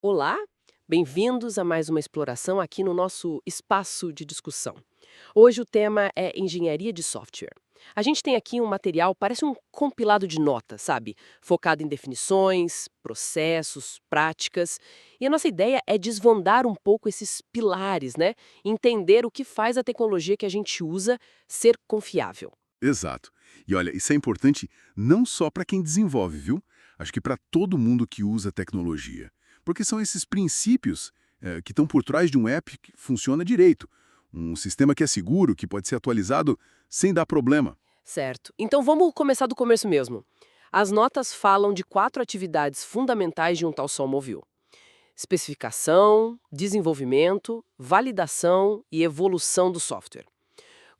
Olá, bem-vindos a mais uma exploração aqui no nosso espaço de discussão. Hoje o tema é engenharia de software. A gente tem aqui um material, parece um compilado de notas, sabe? Focado em definições, processos, práticas. E a nossa ideia é desvendar um pouco esses pilares, né? Entender o que faz a tecnologia que a gente usa ser confiável. Exato. E olha, isso é importante não só para quem desenvolve, viu? Acho que para todo mundo que usa tecnologia. Porque são esses princípios que estão por trás de um app que funciona direito. Um sistema que é seguro, que pode ser atualizado sem dar problema. Certo. Então vamos começar do começo mesmo. As notas falam de 4 atividades fundamentais de um tal Solmovil: especificação, desenvolvimento, validação e evolução do software.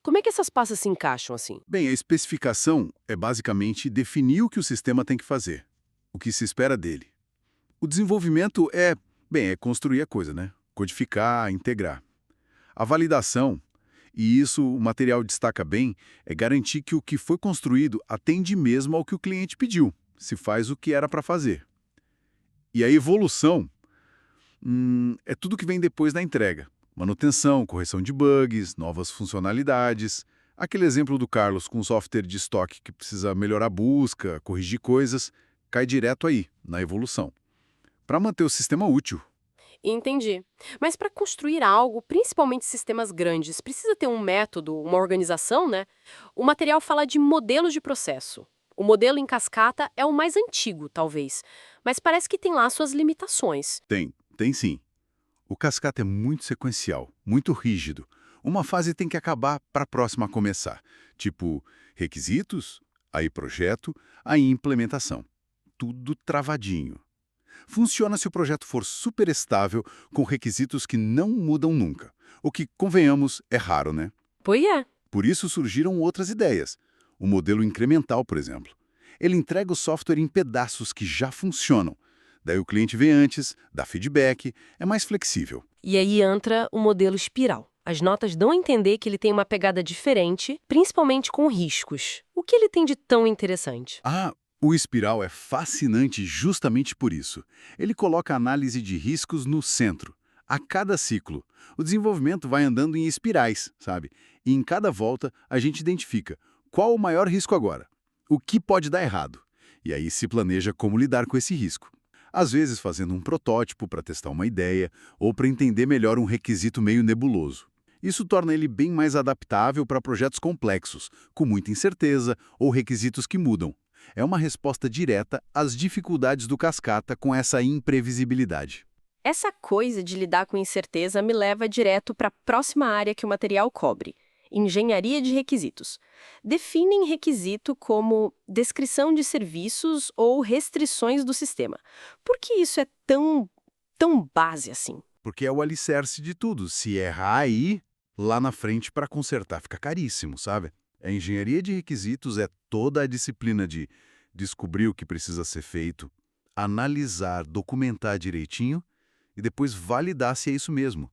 Como é que essas pastas se encaixam assim? Bem, a especificação é basicamente definir o que o sistema tem que fazer, o que se espera dele. O desenvolvimento é construir a coisa, né? Codificar, integrar. A validação, e isso o material destaca bem, é garantir que o que foi construído atende mesmo ao que o cliente pediu, se faz o que era para fazer. E a evolução é tudo que vem depois da entrega. Manutenção, correção de bugs, novas funcionalidades. Aquele exemplo do Carlos com software de estoque que precisa melhorar a busca, corrigir coisas, cai direto aí, na evolução. Para manter o sistema útil. Entendi. Mas para construir algo, principalmente sistemas grandes, precisa ter um método, uma organização, né? O material fala de modelos de processo. O modelo em cascata é o mais antigo, talvez, mas parece que tem lá suas limitações. Tem sim. O cascata é muito sequencial, muito rígido. Uma fase tem que acabar para a próxima começar. Tipo, requisitos, aí projeto, aí implementação. Tudo travadinho. Funciona se o projeto for super estável, com requisitos que não mudam nunca. O que, convenhamos, é raro, né? Pois é. Por isso surgiram outras ideias. O modelo incremental, por exemplo. Ele entrega o software em pedaços que já funcionam. Daí o cliente vê antes, dá feedback, é mais flexível. E aí entra o modelo espiral. As notas dão a entender que ele tem uma pegada diferente, principalmente com riscos. O que ele tem de tão interessante? Ah, o espiral é fascinante justamente por isso. Ele coloca a análise de riscos no centro. A cada ciclo, o desenvolvimento vai andando em espirais, sabe? E em cada volta, a gente identifica qual o maior risco agora, o que pode dar errado. E aí se planeja como lidar com esse risco. Às vezes fazendo um protótipo para testar uma ideia ou para entender melhor um requisito meio nebuloso. Isso torna ele bem mais adaptável para projetos complexos, com muita incerteza ou requisitos que mudam. É uma resposta direta às dificuldades do cascata com essa imprevisibilidade. Essa coisa de lidar com incerteza me leva direto para a próxima área que o material cobre: engenharia de requisitos. Definem requisito como descrição de serviços ou restrições do sistema. Por que isso é tão base assim? Porque é o alicerce de tudo. Se errar aí, lá na frente para consertar fica caríssimo, sabe? A engenharia de requisitos é toda a disciplina de descobrir o que precisa ser feito, analisar, documentar direitinho e depois validar se é isso mesmo.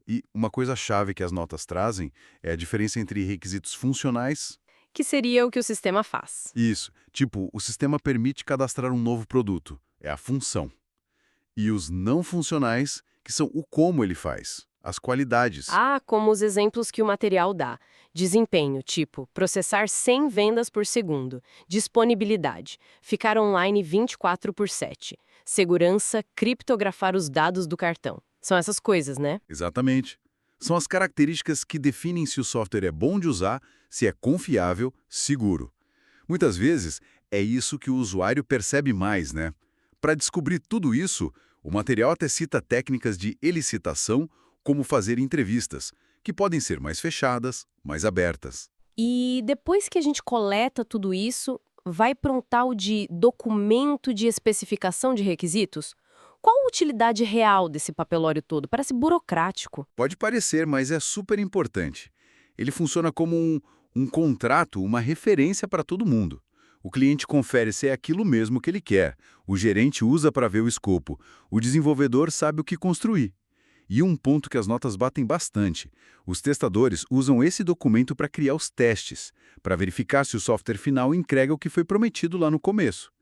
E uma coisa chave que as notas trazem é a diferença entre requisitos funcionais. Que seria o que o sistema faz. Isso, tipo, o sistema permite cadastrar um novo produto, é a função. E os não funcionais, que são o como ele faz, as qualidades. Ah, como os exemplos que o material dá. Desempenho, tipo, processar 100 vendas por segundo. Disponibilidade, ficar online 24/7. Segurança, criptografar os dados do cartão. São essas coisas, né? Exatamente. São as características que definem se o software é bom de usar, se é confiável, seguro. Muitas vezes, é isso que o usuário percebe mais, né? Para descobrir tudo isso, o material até cita técnicas de elicitação, como fazer entrevistas, que podem ser mais fechadas, mais abertas. E depois que a gente coleta tudo isso, vai para um tal de documento de especificação de requisitos? Qual a utilidade real desse papelório todo? Parece burocrático. Pode parecer, mas é super importante. Ele funciona como um contrato, uma referência para todo mundo. O cliente confere se é aquilo mesmo que ele quer. O gerente usa para ver o escopo. O desenvolvedor sabe o que construir. E um ponto que as notas batem bastante: os testadores usam esse documento para criar os testes, para verificar se o software final entrega o que foi prometido lá no começo.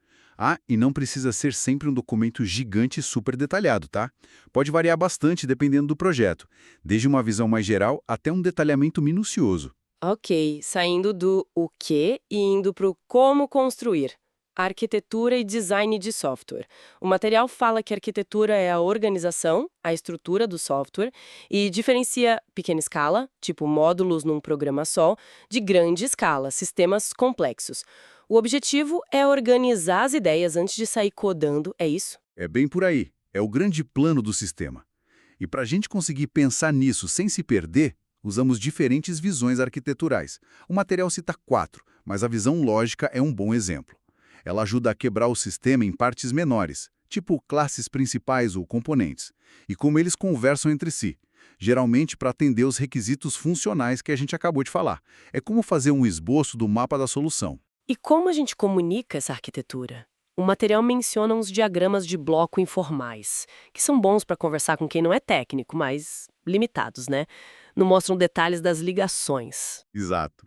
Ah, e não precisa ser sempre um documento gigante e super detalhado, tá? Pode variar bastante dependendo do projeto, desde uma visão mais geral até um detalhamento minucioso. Ok, saindo do o que e indo para o como construir. Arquitetura e design de software. O material fala que a arquitetura é a organização, a estrutura do software e diferencia pequena escala, tipo módulos num programa só, de grande escala, sistemas complexos. O objetivo é organizar as ideias antes de sair codando, é isso? É bem por aí. É o grande plano do sistema. E para a gente conseguir pensar nisso sem se perder, usamos diferentes visões arquiteturais. O material cita 4, mas a visão lógica é um bom exemplo. Ela ajuda a quebrar o sistema em partes menores, tipo classes principais ou componentes, e como eles conversam entre si, geralmente para atender os requisitos funcionais que a gente acabou de falar. É como fazer um esboço do mapa da solução. E como a gente comunica essa arquitetura? O material menciona uns diagramas de bloco informais, que são bons para conversar com quem não é técnico, mas limitados, né? Não mostram detalhes das ligações. Exato.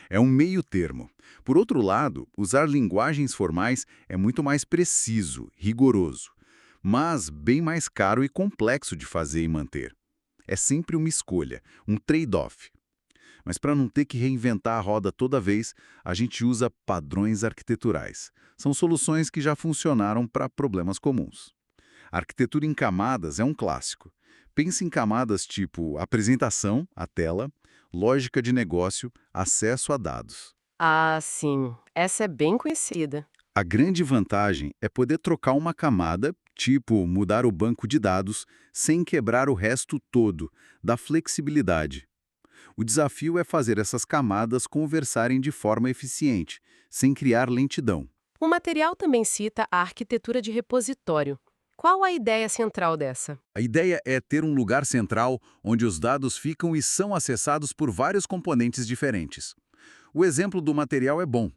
É um meio termo. Por outro lado, usar linguagens formais é muito mais preciso, rigoroso, mas bem mais caro e complexo de fazer e manter. É sempre uma escolha, um trade-off. Mas para não ter que reinventar a roda toda vez, a gente usa padrões arquiteturais. São soluções que já funcionaram para problemas comuns. A arquitetura em camadas é um clássico. Pense em camadas tipo apresentação, a tela, lógica de negócio, acesso a dados. Ah, sim. Essa é bem conhecida. A grande vantagem é poder trocar uma camada, tipo mudar o banco de dados, sem quebrar o resto todo, da flexibilidade. O desafio é fazer essas camadas conversarem de forma eficiente, sem criar lentidão. O material também cita a arquitetura de repositório. Qual a ideia central dessa? A ideia é ter um lugar central onde os dados ficam e são acessados por vários componentes diferentes. O exemplo do material é bom.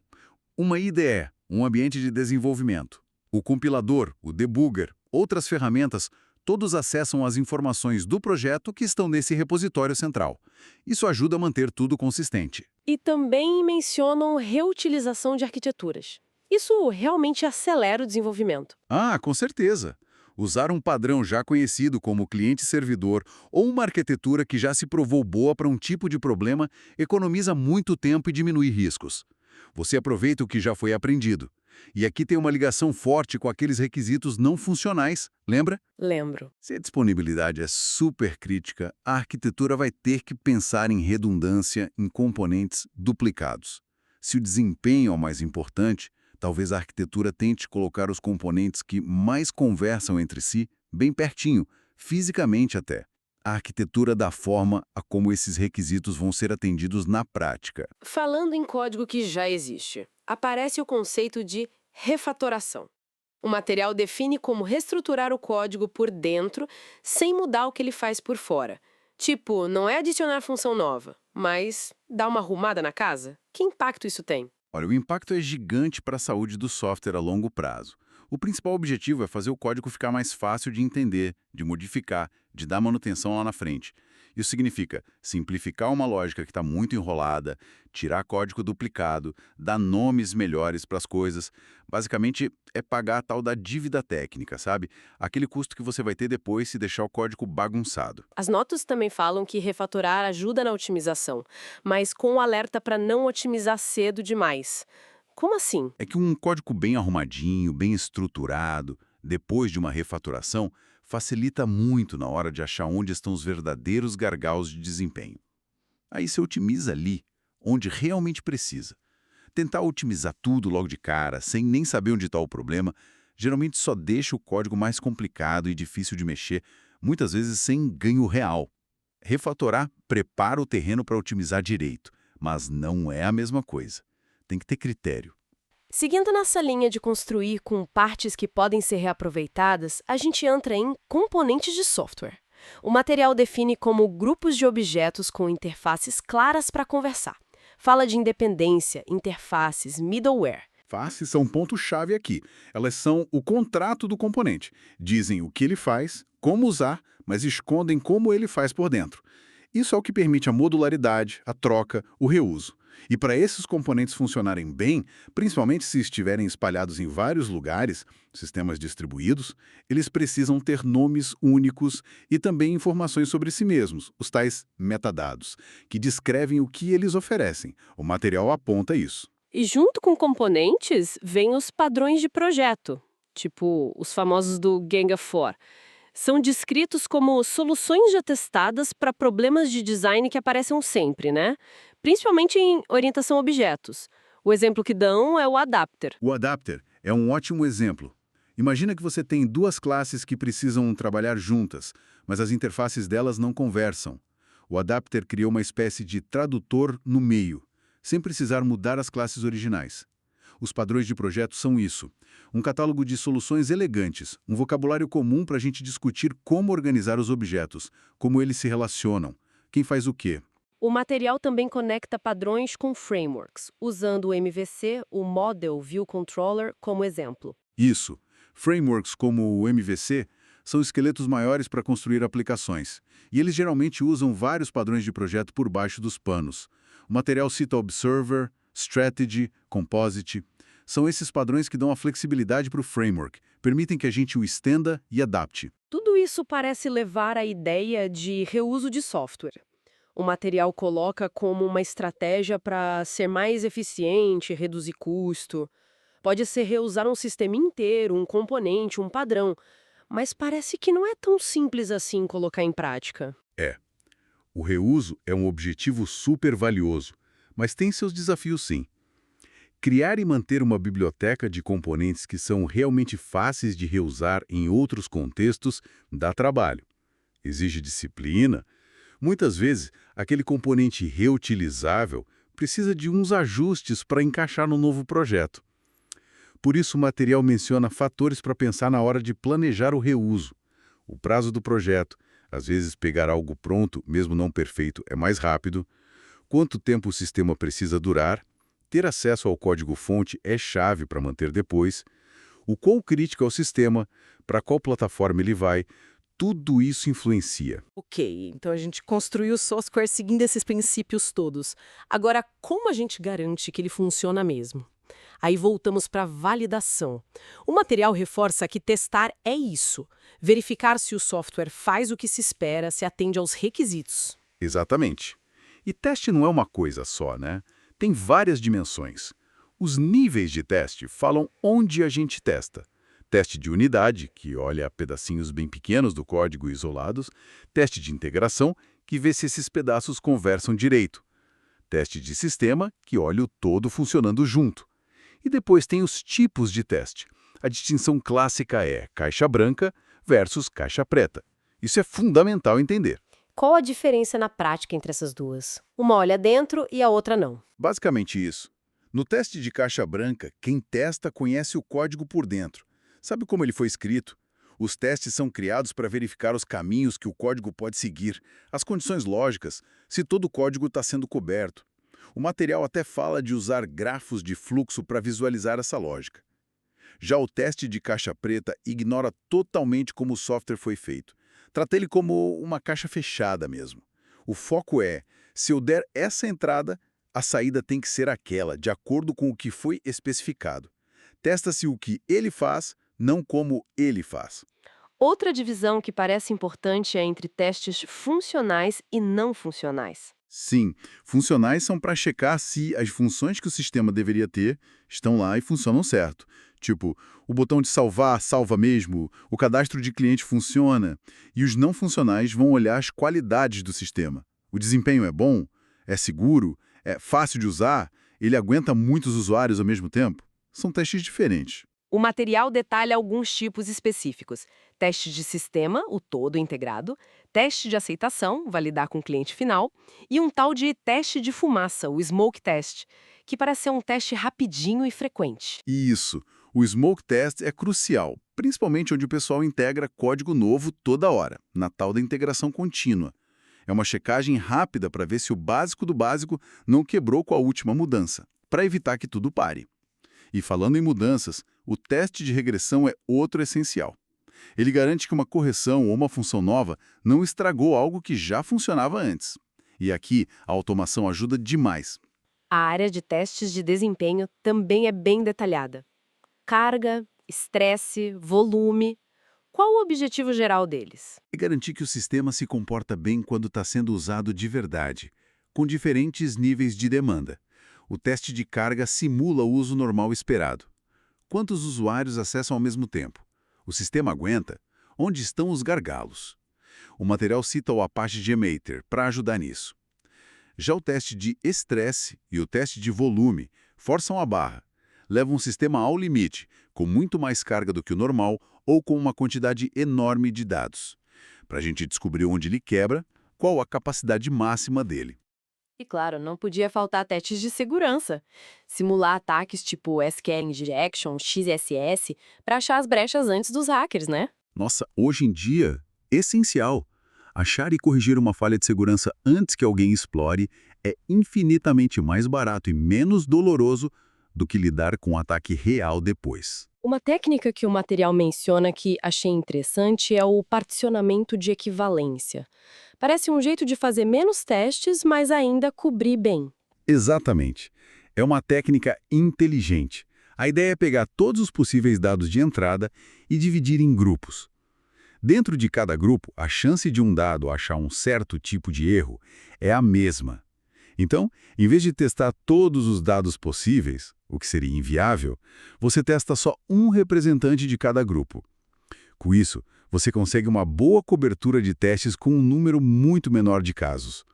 Uma IDE, um ambiente de desenvolvimento. O compilador, o debugger, outras ferramentas, todos acessam as informações do projeto que estão nesse repositório central. Isso ajuda a manter tudo consistente. E também mencionam reutilização de arquiteturas. Isso realmente acelera o desenvolvimento. Ah, com certeza. Usar um padrão já conhecido como cliente-servidor ou uma arquitetura que já se provou boa para um tipo de problema economiza muito tempo e diminui riscos. Você aproveita o que já foi aprendido. E aqui tem uma ligação forte com aqueles requisitos não funcionais, lembra? Lembro. Se a disponibilidade é super crítica, a arquitetura vai ter que pensar em redundância em componentes duplicados. Se o desempenho é o mais importante, talvez a arquitetura tente colocar os componentes que mais conversam entre si bem pertinho, fisicamente até. A arquitetura dá forma a como esses requisitos vão ser atendidos na prática. Falando em código que já existe, aparece o conceito de refatoração. O material define como reestruturar o código por dentro sem mudar o que ele faz por fora. Tipo, não é adicionar função nova, mas dar uma arrumada na casa? Que impacto isso tem? Olha, o impacto é gigante para a saúde do software a longo prazo. O principal objetivo é fazer o código ficar mais fácil de entender, de modificar, de dar manutenção lá na frente. Isso significa simplificar uma lógica que está muito enrolada, tirar código duplicado, dar nomes melhores para as coisas. Basicamente, é pagar a tal da dívida técnica, sabe? Aquele custo que você vai ter depois se deixar o código bagunçado. As notas também falam que refatorar ajuda na otimização, mas com o alerta para não otimizar cedo demais. Como assim? É que um código bem arrumadinho, bem estruturado, depois de uma refatoração, facilita muito na hora de achar onde estão os verdadeiros gargalos de desempenho. Aí você otimiza ali, onde realmente precisa. Tentar otimizar tudo logo de cara, sem nem saber onde está o problema, geralmente só deixa o código mais complicado e difícil de mexer, muitas vezes sem ganho real. Refatorar prepara o terreno para otimizar direito, mas não é a mesma coisa. Tem que ter critério. Seguindo nessa linha de construir com partes que podem ser reaproveitadas, a gente entra em componentes de software. O material define como grupos de objetos com interfaces claras para conversar. Fala de independência, interfaces, middleware. Faces são ponto-chave aqui. Elas são o contrato do componente. Dizem o que ele faz, como usar, mas escondem como ele faz por dentro. Isso é o que permite a modularidade, a troca, o reuso. E para esses componentes funcionarem bem, principalmente se estiverem espalhados em vários lugares, sistemas distribuídos, eles precisam ter nomes únicos e também informações sobre si mesmos, os tais metadados, que descrevem o que eles oferecem. O material aponta isso. E junto com componentes, vem os padrões de projeto, tipo os famosos do Gang of Four. São descritos como soluções já testadas para problemas de design que aparecem sempre, né? Principalmente em orientação a objetos. O exemplo que dão é o adapter. O adapter é um ótimo exemplo. Imagina que você tem duas classes que precisam trabalhar juntas, mas as interfaces delas não conversam. O adapter criou uma espécie de tradutor no meio, sem precisar mudar as classes originais. Os padrões de projeto são isso. Um catálogo de soluções elegantes, um vocabulário comum para a gente discutir como organizar os objetos, como eles se relacionam, quem faz o quê. O material também conecta padrões com frameworks, usando o MVC, o Model View Controller, como exemplo. Isso. Frameworks como o MVC são esqueletos maiores para construir aplicações, e eles geralmente usam vários padrões de projeto por baixo dos panos. O material cita Observer, Strategy, Composite. São esses padrões que dão a flexibilidade para o framework, permitem que a gente o estenda e adapte. Tudo isso parece levar à ideia de reuso de software. O material coloca como uma estratégia para ser mais eficiente, reduzir custo. Pode ser reusar um sistema inteiro, um componente, um padrão, mas parece que não é tão simples assim colocar em prática. É. O reuso é um objetivo super valioso, mas tem seus desafios sim. Criar e manter uma biblioteca de componentes que são realmente fáceis de reusar em outros contextos dá trabalho. Exige disciplina. Muitas vezes, aquele componente reutilizável precisa de uns ajustes para encaixar no novo projeto. Por isso, o material menciona fatores para pensar na hora de planejar o reuso. O prazo do projeto, às vezes pegar algo pronto, mesmo não perfeito, é mais rápido. Quanto tempo o sistema precisa durar. Ter acesso ao código-fonte é chave para manter depois. O quão crítico é o sistema, para qual plataforma ele vai, tudo isso influencia. Ok, então a gente construiu o software seguindo esses princípios todos. Agora, como a gente garante que ele funciona mesmo? Aí voltamos para a validação. O material reforça que testar é isso. Verificar se o software faz o que se espera, se atende aos requisitos. Exatamente. E teste não é uma coisa só, né? Tem várias dimensões. Os níveis de teste falam onde a gente testa. Teste de unidade, que olha pedacinhos bem pequenos do código isolados. Teste de integração, que vê se esses pedaços conversam direito. Teste de sistema, que olha o todo funcionando junto. E depois tem os tipos de teste. A distinção clássica é caixa branca versus caixa preta. Isso é fundamental entender. Qual a diferença na prática entre essas duas? Uma olha dentro e a outra não. Basicamente isso. No teste de caixa branca, quem testa conhece o código por dentro. Sabe como ele foi escrito? Os testes são criados para verificar os caminhos que o código pode seguir, as condições lógicas, se todo o código está sendo coberto. O material até fala de usar grafos de fluxo para visualizar essa lógica. Já o teste de caixa preta ignora totalmente como o software foi feito. Trata ele como uma caixa fechada mesmo. O foco é, se eu der essa entrada, a saída tem que ser aquela, de acordo com o que foi especificado. Testa-se o que ele faz, não como ele faz. Outra divisão que parece importante é entre testes funcionais e não funcionais. Sim, funcionais são para checar se as funções que o sistema deveria ter estão lá e funcionam certo. Tipo, o botão de salvar salva mesmo, o cadastro de cliente funciona. E os não funcionais vão olhar as qualidades do sistema. O desempenho é bom? É seguro? É fácil de usar? Ele aguenta muitos usuários ao mesmo tempo? São testes diferentes. O material detalha alguns tipos específicos. Teste de sistema, o todo integrado, teste de aceitação, validar com o cliente final, e um tal de teste de fumaça, o smoke test, que parece ser um teste rapidinho e frequente. Isso. O smoke test é crucial, principalmente onde o pessoal integra código novo toda hora, na tal da integração contínua. É uma checagem rápida para ver se o básico do básico não quebrou com a última mudança, para evitar que tudo pare. E falando em mudanças, o teste de regressão é outro essencial. Ele garante que uma correção ou uma função nova não estragou algo que já funcionava antes. E aqui, a automação ajuda demais. A área de testes de desempenho também é bem detalhada. Carga, estresse, volume. Qual o objetivo geral deles? É garantir que o sistema se comporta bem quando está sendo usado de verdade, com diferentes níveis de demanda. O teste de carga simula o uso normal esperado. Quantos usuários acessam ao mesmo tempo? O sistema aguenta? Onde estão os gargalos? O material cita o Apache GMater para ajudar nisso. Já o teste de estresse e o teste de volume forçam a barra. Levam o sistema ao limite, com muito mais carga do que o normal ou com uma quantidade enorme de dados. Para a gente descobrir onde ele quebra, qual a capacidade máxima dele. E claro, não podia faltar testes de segurança. Simular ataques tipo SQL Injection, XSS, para achar as brechas antes dos hackers, né? Nossa, hoje em dia, essencial. Achar e corrigir uma falha de segurança antes que alguém explore é infinitamente mais barato e menos doloroso do que lidar com um ataque real depois. Uma técnica que o material menciona que achei interessante é o particionamento de equivalência. Parece um jeito de fazer menos testes, mas ainda cobrir bem. Exatamente. É uma técnica inteligente. A ideia é pegar todos os possíveis dados de entrada e dividir em grupos. Dentro de cada grupo, a chance de um dado achar um certo tipo de erro é a mesma. Então, em vez de testar todos os dados possíveis, o que seria inviável, você testa só um representante de cada grupo. Com isso, você consegue uma boa cobertura de testes com um número muito menor de casos.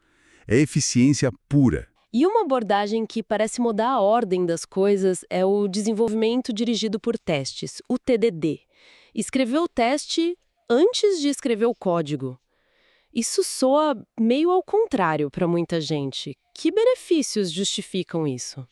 É eficiência pura. E uma abordagem que parece mudar a ordem das coisas é o desenvolvimento dirigido por testes, o TDD. Escrever o teste antes de escrever o código. Isso soa meio ao contrário para muita gente. Que benefícios justificam isso?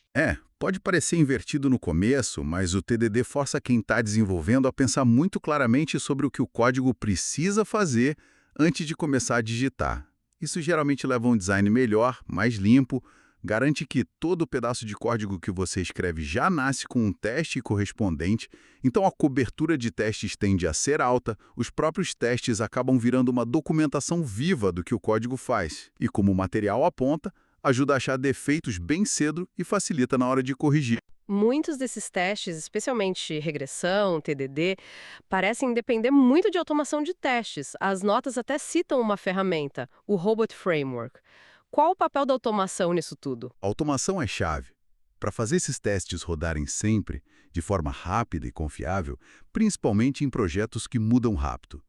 Pode parecer invertido no começo, mas o TDD força quem está desenvolvendo a pensar muito claramente sobre o que o código precisa fazer antes de começar a digitar. Isso geralmente leva a um design melhor, mais limpo, garante que todo pedaço de código que você escreve já nasce com um teste correspondente, então a cobertura de testes tende a ser alta, os próprios testes acabam virando uma documentação viva do que o código faz, e como o material aponta, ajuda a achar defeitos bem cedo e facilita na hora de corrigir. Muitos desses testes, especialmente regressão, TDD, parecem depender muito de automação de testes. As notas até citam uma ferramenta, o Robot Framework. Qual o papel da automação nisso tudo? A automação é chave. Para fazer esses testes rodarem sempre, de forma rápida e confiável, principalmente em projetos que mudam rápido.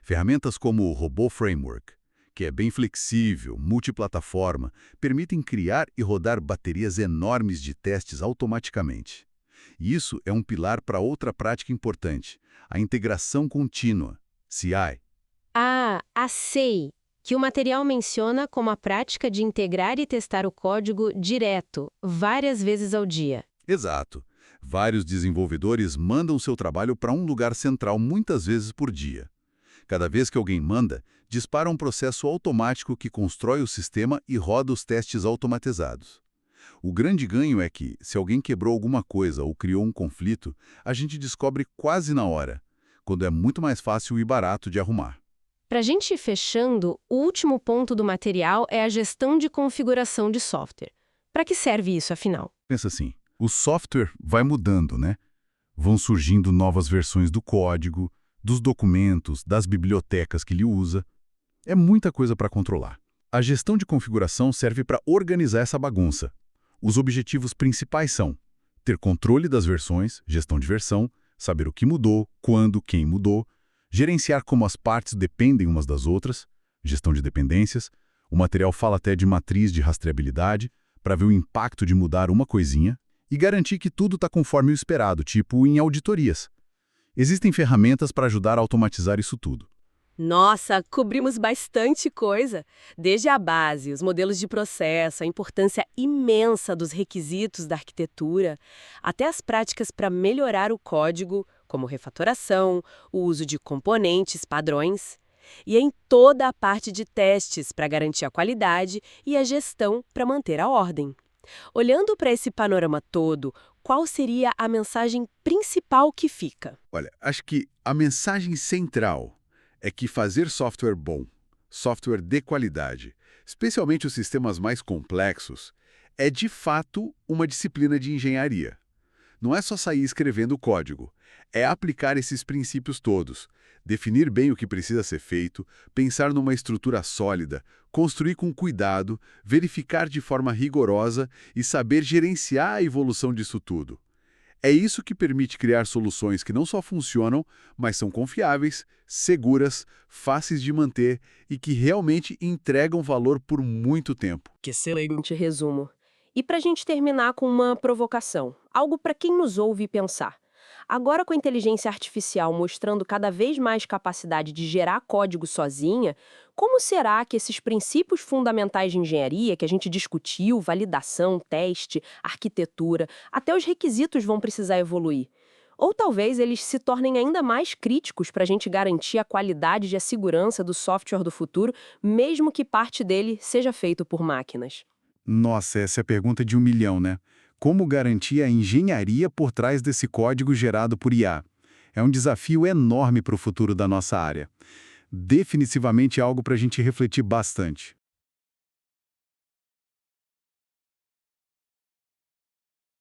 Ferramentas como o Robot Framework, que é bem flexível, multiplataforma, permitem criar e rodar baterias enormes de testes automaticamente. E isso é um pilar para outra prática importante, a integração contínua, CI. Ah, a SEI, que o material menciona como a prática de integrar e testar o código direto, várias vezes ao dia. Exato. Vários desenvolvedores mandam seu trabalho para um lugar central muitas vezes por dia. Cada vez que alguém manda, dispara um processo automático que constrói o sistema e roda os testes automatizados. O grande ganho é que, se alguém quebrou alguma coisa ou criou um conflito, a gente descobre quase na hora, quando é muito mais fácil e barato de arrumar. Para a gente ir fechando, o último ponto do material é a gestão de configuração de software. Para que serve isso, afinal? Pensa assim, o software vai mudando, né? Vão surgindo novas versões do código, dos documentos, das bibliotecas que ele usa. É muita coisa para controlar. A gestão de configuração serve para organizar essa bagunça. Os objetivos principais são ter controle das versões, gestão de versão, saber o que mudou, quando, quem mudou, gerenciar como as partes dependem umas das outras, gestão de dependências. O material fala até de matriz de rastreabilidade, para ver o impacto de mudar uma coisinha, e garantir que tudo está conforme o esperado, tipo em auditorias. Existem ferramentas para ajudar a automatizar isso tudo. Nossa, cobrimos bastante coisa. Desde a base, os modelos de processo, a importância imensa dos requisitos da arquitetura, até as práticas para melhorar o código, como refatoração, o uso de componentes, padrões, e em toda a parte de testes para garantir a qualidade e a gestão para manter a ordem. Olhando para esse panorama todo, qual seria a mensagem principal que fica? Olha, acho que a mensagem central é que fazer software bom, software de qualidade, especialmente os sistemas mais complexos, é de fato uma disciplina de engenharia. Não é só sair escrevendo código, é aplicar esses princípios todos, definir bem o que precisa ser feito, pensar numa estrutura sólida, construir com cuidado, verificar de forma rigorosa e saber gerenciar a evolução disso tudo. É isso que permite criar soluções que não só funcionam, mas são confiáveis, seguras, fáceis de manter e que realmente entregam valor por muito tempo. Que excelente. Resumo. E para a gente terminar com uma provocação, algo para quem nos ouve pensar. Agora, com a inteligência artificial mostrando cada vez mais capacidade de gerar código sozinha, como será que esses princípios fundamentais de engenharia que a gente discutiu, validação, teste, arquitetura, até os requisitos vão precisar evoluir? Ou talvez eles se tornem ainda mais críticos para a gente garantir a qualidade e a segurança do software do futuro, mesmo que parte dele seja feito por máquinas? Nossa, essa é a pergunta de 1 milhão, né? Como garantir a engenharia por trás desse código gerado por IA? É um desafio enorme para o futuro da nossa área. Definitivamente é algo para a gente refletir bastante.